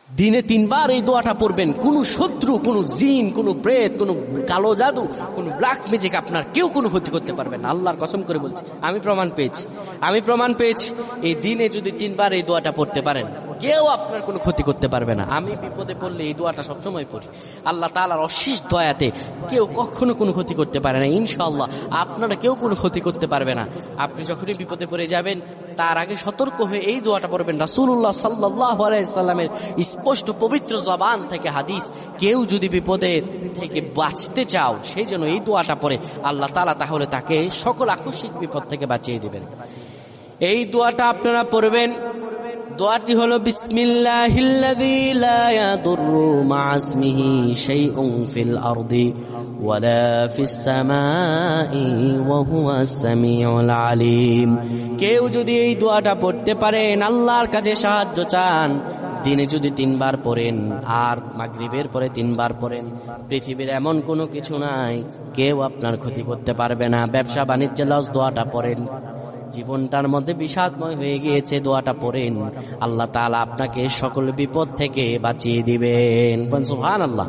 দিনে 3 বার এই দোয়াটা পড়বেন। কোনো শত্রু, কোনো জিন, কোনো প্রেত, কোনো কালো জাদু, কোনো ব্ল্যাক ম্যাজিক আপনার কেউ কোনো ক্ষতি করতে পারবে না। আল্লাহর কসম করে বলছি, আমি প্রমাণ পেয়েছি। এই দিনে যদি 3 বার এই দোয়াটা পড়তে পারেন, কেউ আপনার কোনো ক্ষতি করতে পারবে না। আমি বিপদে পড়লে এই দোয়াটা সবসময় পড়ি। আল্লাহ তাআলার অশেষ দয়াতে কেউ কখনো কোনো ক্ষতি করতে পারে না। ইনশাআল্লাহ আপনারা কেউ কোনো ক্ষতি করতে পারবে না। আপনি যখনই বিপদে পড়ে যাবেন, তার আগে সতর্ক হয়ে এই দোয়াটা পড়বেন। রাসূলুল্লাহ সাল্লাল্লাহু আলাইহি সাল্লামের স্পষ্ট পবিত্র জবান থেকে হাদিস, কেউ যদি বিপদে থেকে বাঁচতে চাও, সেই জন্য এই দোয়াটা পড়ে আল্লাহ তাআলা তাহলে তাকে সকল আকস্মিক বিপদ থেকে বাঁচিয়ে দিবেন। এই দোয়াটা আপনারা পড়বেন। দোয়াটি হলো বিসমিল্লাহিল্লাযী লা ইয়াদুররু মা ইসমিহি শাইউন ফিল আরদি ওয়ালা ফিস সামাই ওয়া হুয়াস সামিউল আলিম। কেউ যদি এই দোয়াটা পড়তে পারেন, আল্লাহর কাছে সাহায্য চান, দিনে যদি 3 বার পড়েন আর মাগরিবের পরে 3 বার পড়েন, পৃথিবীর এমন কোনো কিছু নাই কেউ আপনার ক্ষতি করতে পারবে না। ব্যবসা বাণিজ্যে লস, দোয়াটা পড়েন। জীবনটার মধ্যে বিষাদময় হয়ে গিয়েছে, দোয়াটা পড়েন, আল্লাহ তাআলা আপনাকে সকল বিপদ থেকে বাঁচিয়ে দিবেন। সুবহানাল্লাহ।